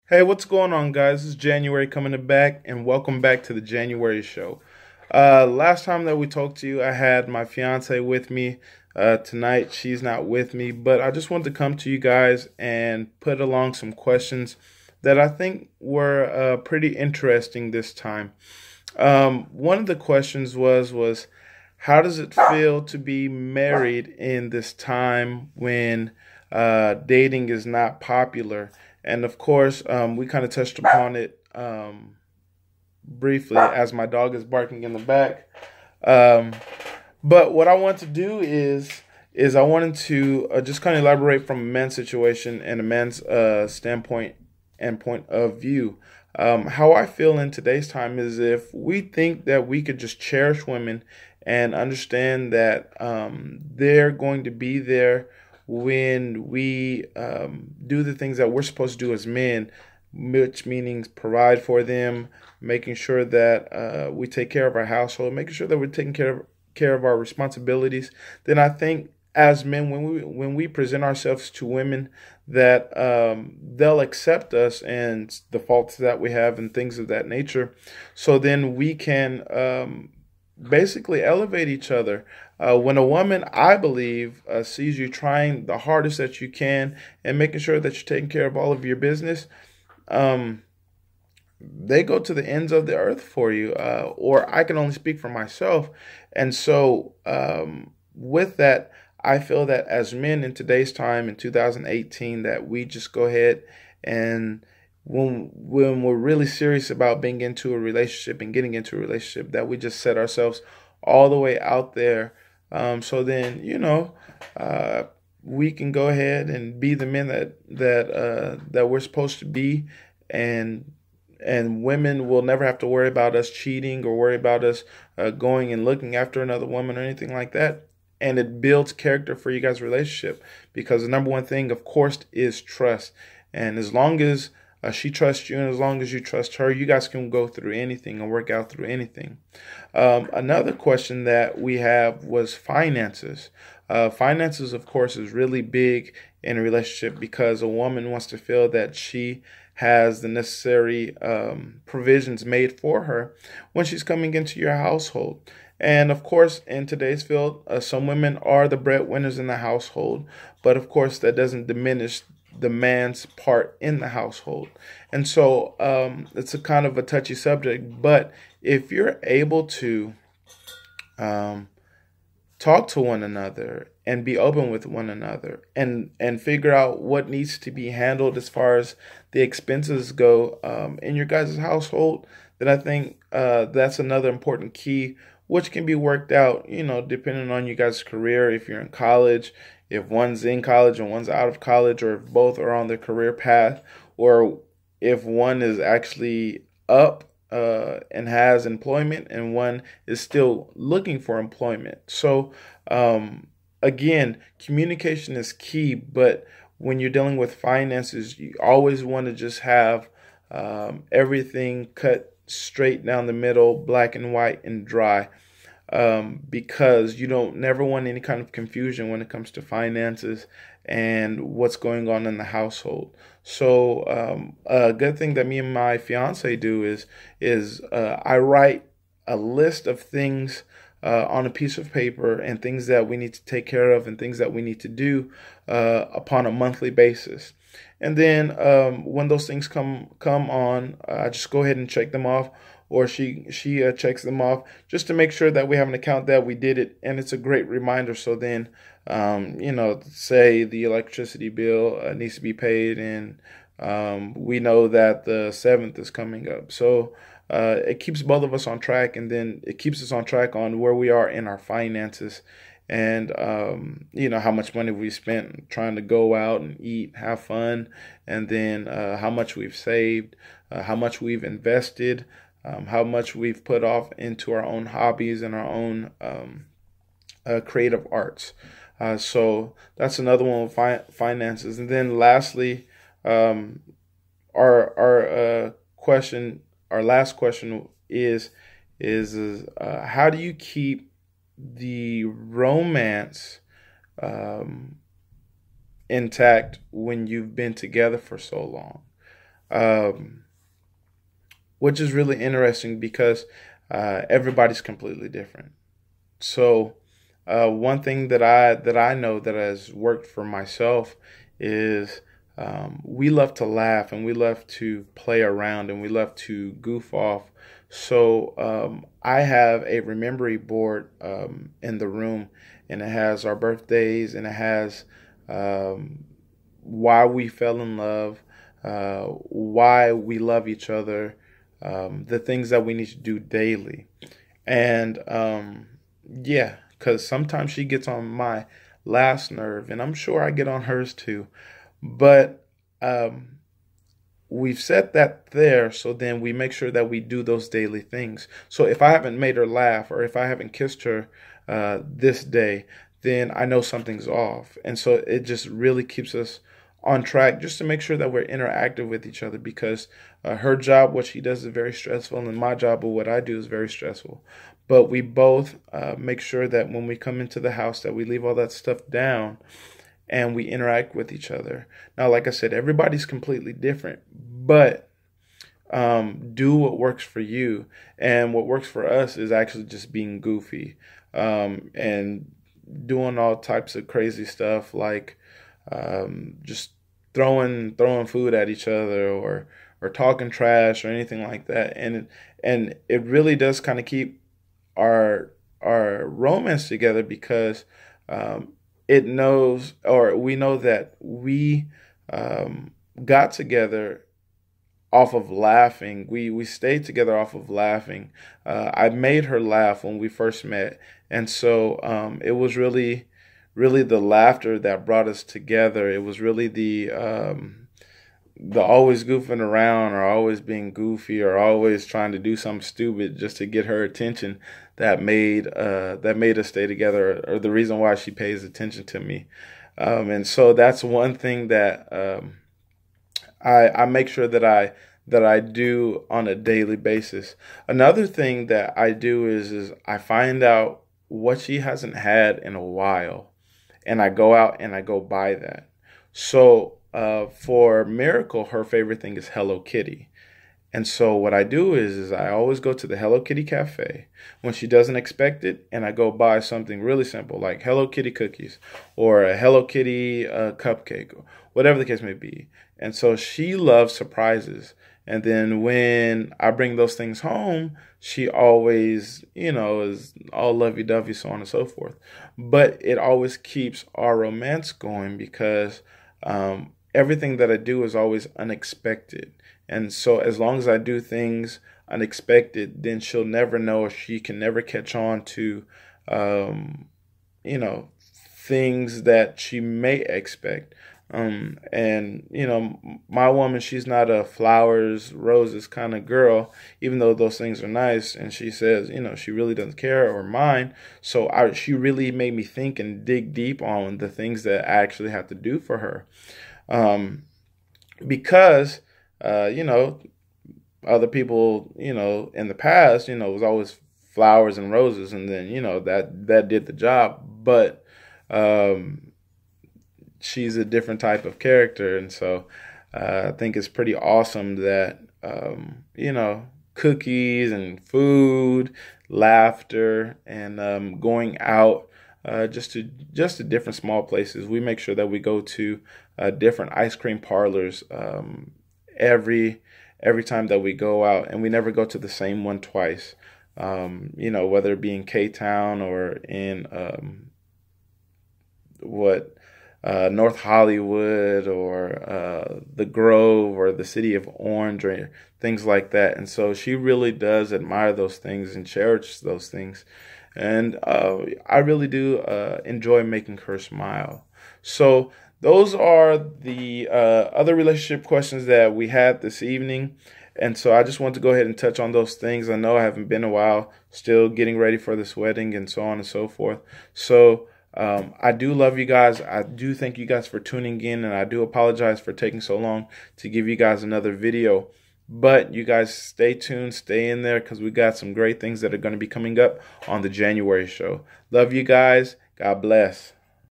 Hey, what's going on, guys? This is January coming back, and welcome back to the January show. Last time that we talked to you, I had my fiance with me. Tonight, she's not with me, but I just wanted to come to you guys and put along some questions that I think were pretty interesting this time. One of the questions was how does it feel to be married in this time when dating is not popular? And of course, we kind of touched upon it briefly as my dog is barking in the back. Um, but what I want to do is I wanted to just kind of elaborate from a man's situation and a man's standpoint and point of view. How I feel in today's time is if we think that we could just cherish women and understand that they're going to be there when we do the things that we're supposed to do as men, which means provide for them, making sure that we take care of our household, making sure that we're taking care of our responsibilities, then I think as men, when we present ourselves to women, that they'll accept us and the faults that we have and things of that nature. So then we can basically elevate each other. When a woman, I believe, sees you trying the hardest that you can and making sure that you're taking care of all of your business, um, they go to the ends of the earth for you. Or I can only speak for myself. And so, with that, I feel that as men in today's time in 2018, that we just go ahead and when we're really serious about being into a relationship and getting into a relationship, that we just set ourselves all the way out there. So then, uh, we can go ahead and be the men that we're supposed to be, and women will never have to worry about us cheating or worry about us going and looking after another woman or anything like that. And it builds character for you guys' relationship, because the number one thing, of course, is trust. And as long as she trusts you, and as long as you trust her, you guys can go through anything and work out through anything. Another question that we have was finances. Finances, of course, is really big in a relationship, because a woman wants to feel that she has the necessary provisions made for her when she's coming into your household. And of course, in today's field, some women are the breadwinners in the household, but of course, that doesn't diminish the man's part in the household. And so it's a kind of a touchy subject, but if you're able to um, talk to one another and be open with one another and figure out what needs to be handled as far as the expenses go in your guys' household, then I think that's another important key, which can be worked out, depending on you guys' career. If you're in college, if one's in college and one's out of college, or if both are on their career path, or if one is actually up and has employment, and one is still looking for employment. So, again, communication is key, but when you're dealing with finances, you always want to just have everything cut straight down the middle, black and white and dry, because you don't never want any kind of confusion when it comes to finances and what's going on in the household. So a good thing that me and my fiance do is I write a list of things on a piece of paper, and things that we need to take care of and things that we need to do upon a monthly basis. And then when those things come on, I just go ahead and check them off, or she checks them off, just to make sure that we have an account that we did it, and it's a great reminder. So then, say the electricity bill needs to be paid, and we know that the 7th is coming up. So it keeps both of us on track, and then it keeps us on track on where we are in our finances, and how much money we spent trying to go out and eat, have fun, and then how much we've saved, how much we've invested, how much we've put off into our own hobbies and our own creative arts. So that's another one with finances. And then lastly, um, our question, our last question is how do you keep the romance um, intact when you've been together for so long? um, which is really interesting because everybody's completely different. So one thing that I know that has worked for myself is we love to laugh and we love to play around and we love to goof off. So I have a memory board in the room, and it has our birthdays and it has um, why we fell in love, why we love each other, the things that we need to do daily. And yeah, because sometimes she gets on my last nerve, and I'm sure I get on hers too. But um, we've set that there, so then we make sure that we do those daily things. So if I haven't made her laugh or if I haven't kissed her this day, then I know something's off. And so it just really keeps us on track just to make sure that we're interactive with each other, because her job, what she does, is very stressful, and my job, or what I do, is very stressful. But we both make sure that when we come into the house that we leave all that stuff down and we interact with each other. Now, like I said, everybody's completely different, but do what works for you. And what works for us is actually just being goofy and doing all types of crazy stuff, like just throwing food at each other, or talking trash or anything like that. And it really does kind of keep our romance together, because it knows, or we know, that we got together off of laughing. We stayed together off of laughing. I made her laugh when we first met, and so it was really the laughter that brought us together. It was really the always goofing around, or always being goofy, or always trying to do something stupid just to get her attention, that made us stay together, or the reason why she pays attention to me. And so that's one thing that I make sure that I do on a daily basis. Another thing that I do is I find out what she hasn't had in a while, and I go out and I go buy that. So for Miracle, her favorite thing is Hello Kitty. And so what I do is I always go to the Hello Kitty cafe when she doesn't expect it, and I go buy something really simple like Hello Kitty cookies, or a Hello Kitty cupcake, or whatever the case may be. And so she loves surprises. And then when I bring those things home, she always, is all lovey-dovey, so on and so forth. But it always keeps our romance going, because everything that I do is always unexpected. And so as long as I do things unexpected, then she'll never know, or she can never catch on to, you know, things that she may expect. And my woman, she's not a flowers, roses kind of girl, even though those things are nice. And she says, she really doesn't care or mind. So she really made me think and dig deep on the things that I actually have to do for her. Because, other people, in the past, it was always flowers and roses, and then, that did the job. But, she's a different type of character, and so I think it's pretty awesome that cookies and food, laughter, and going out just to different small places. We make sure that we go to different ice cream parlors every time that we go out, and we never go to the same one twice. Whether it be in K-Town or in North Hollywood, or the Grove, or the city of Orange, or things like that. And so she really does admire those things and cherish those things. And I really do enjoy making her smile. So those are the other relationship questions that we had this evening. And so I just want to go ahead and touch on those things. I know I haven't been a while, still getting ready for this wedding and so on and so forth. So I do love you guys. I do thank you guys for tuning in, and I do apologize for taking so long to give you guys another video. But you guys stay tuned, stay in there, because we got some great things that are going to be coming up on the January show. Love you guys. God bless.